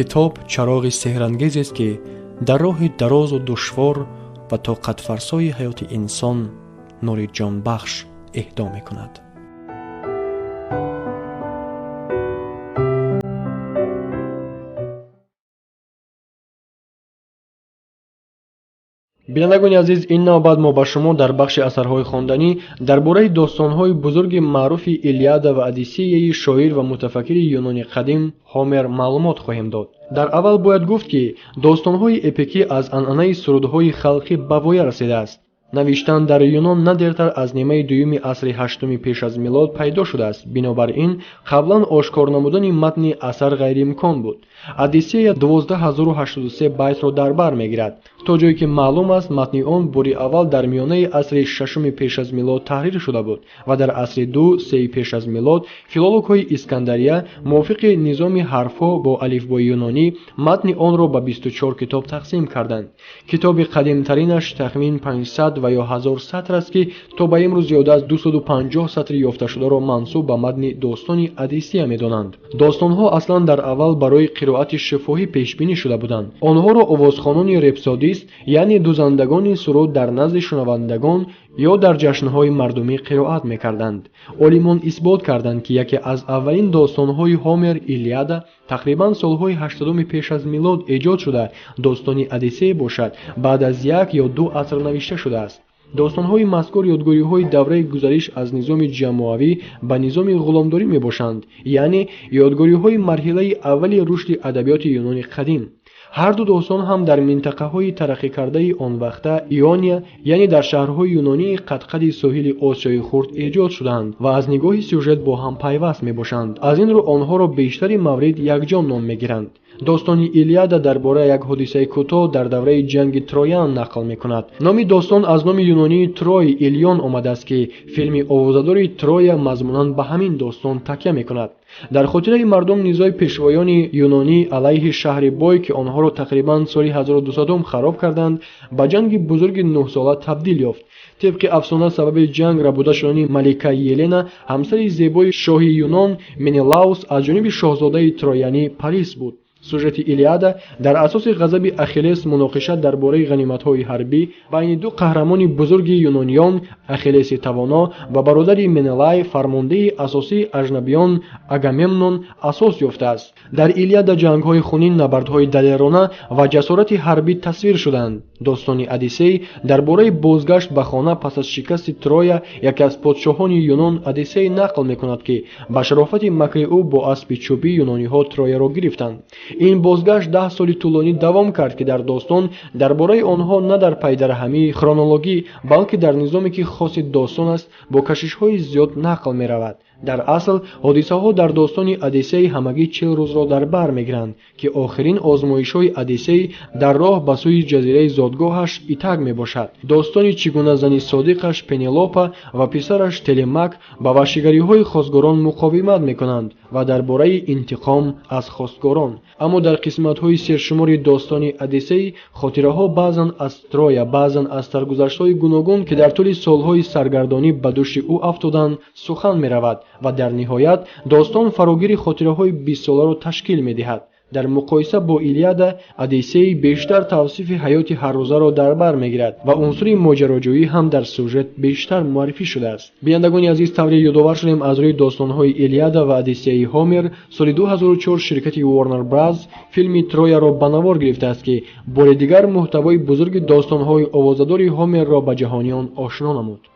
китоб чароғи сеҳрангезест, ки дар роҳи дарозу душвор ва тоқатфарсои ҳаёти инсон нури ҷонбахш эҳдо мекунад. бинандагони азиз, ин навбат мо ба шумо дар бахши асарҳои хонданӣ дар бораи достонҳои бузурги маъруфи Илиада ва Одиссеяи шоир ва мутафаккири юнони қадим Ҳомер маълумот хоҳем дод. дар аввал бояд гуфт, ки достонҳои эпикӣ аз анъанаи сурудҳои халқӣ ба воя расидааст. навиштан дар юнон на дертар аз нимаи дуюми асри ҳаштуми пеш аз милод пайдо шудааст. бинобар ин қаблан ошкор намудани матни асар ғайриимкон буд. Одиссея 12083 байтро дар бар мегирад. то ҷое ки маълум аст, матни он бори аввал дар миёнаи асри шашуми пеш аз милод таҳрир шуда буд ва дар асри 2-3 пеш аз милод филологҳои Искандария мувофиқи низоми ҳарфҳо бо алифбои юнонӣ матни онро ба 24 китоб тақсим карданд. китоби қадимтаринаш тахмин 500 ва ё 1000 сатр аст, ки то ба имрӯз зиёда аз 250 сатри ёфташударо мансуб ба матни достони Одиссея медонанд. достонҳо аслан дар аввал барои қироати шифоҳӣ пешбинӣ шуда буданд. онҳоро овозхонони репсодист, яъне дузандагони суруд дар назди шунавандагон ё дар ҷашнҳои мардумӣ қироат мекарданд. олимон исбот карданд, ки яке аз аввалин достонҳои Ҳомер, Илиада, тақрибан солҳои 80 пеш аз милод эҷод шуда достони Одиссей бошад, баъд аз 1 ё 2 аср навишта шудааст. достонҳои мазкур ёдгориҳои давраи гузариш аз низоми ҷамоавӣ ба низоми ғуломдорӣ мебошанд, яъне ёдгориҳои марҳилаи аввали рушди адабиёти юнони қадим. ҳар ду достон ҳам дар минтақаҳои тараққикардаи он вақта Иония, яъне дар шаҳрҳои юнонии қад-қади соҳили Осиёи хурд эҷод шудаанд ва аз нигоҳи сюжет бо ҳам пайваст мебошанд. аз ин рӯ онҳоро бештари маврид якҷон ном мегиранд. достони Илиада дар бораи як ҳодисаи кӯтоҳ дар давраи ҷанги Троян нақл мекунад. номи достон аз номи юнонии Трой Илион омадааст, ки филми овозадори Троя мазмунан ба ҳамин достон такя мекунад. дар хотираи мардум низои пешвоёни юнонӣ алайҳи шаҳри бой, ки онҳоро тақрибан соли 1200 хароб карданд, ба ҷанги бузурги 9-сола табдил ёфт. тибқи афсона сабаби ҷанг рабуда шудани малика Елена, ҳамсари зебои шоҳи Юнон Менелаус аз ҷониби шоҳзодаи Троянӣ Парис буд. сюжети Илиада дар асоси ғазаби Ахиллес муноқиша дар бораи ғаниматҳои ҳарбӣ байни ду қаҳрамони бузурги юнониён, Ахиллеси тавоно ва бародари Менелай, фармондаи асосии ажнабиён Агамемнон асос ёфтааст. дар Илиада ҷангҳои хунин, набардҳои далерона ва ҷасорати ҳарбӣ тасвир шуданд. достони Одиссей дар бораи бозгашт ба хона пас аз шикасти Троя, яке аз подшоҳони Юнон, Одиссей нақл мекунад, ки ба шарофати макри ӯ бо аспи чӯбӣ юнониҳо Трояро гирифтанд. ин бозгашт 10 соли тӯлонӣ давом кард, ки дар достон дар бораи онҳо на дар пайдарҳамии хронологӣ, балки дар низоме ки хоси достон аст, бо кашишҳои зиёд нақл меравад. дар асл ҳодисаҳо дар достони Одиссей ҳамагӣ 40 рӯзро дар бар мегиранд, ки охирин озмоишҳои Одиссей дар роҳ ба сӯи ҷазираи зодгоҳаш Итак мебошад. достони чӣ гуна зани содиқаш Пенелопа ва писараш Телемак ба ваҳшигариҳои хостгорон муқовимат мекунанд ва дар бораи интиқом аз хостгорон. аммо дар қисматҳои сершумори достони Одиссей хотираҳо баъзан аз Троя, баъзан аз саргузаштҳои гуногун, ки дар тӯли солҳои саргардонӣ ба дӯши ӯ афтоданд, сухан меравад ва дар ниҳоят достон фарогири хотираҳои 20-соларо ташкил медиҳад. дар муқоиса бо Илиада, Одиссей бештар тавсифи ҳаёти ҳаррӯзаро дар бар мегирад ва унсури моҷароҷӯӣ ҳам дар сюжет бештар муаррифӣ шудааст. бинандагони азиз, тавре ёдовар шудем аз рӯи достонҳои Илиада ва Одиссеяи Ҳомер. соли 2004 ширкати Warner Bros. Филми Трояро ба навор гирифтааст, ки бори дигар муҳтавои бузурги достонҳои овозадори Ҳомерро ба ҷаҳониён ошно намуд.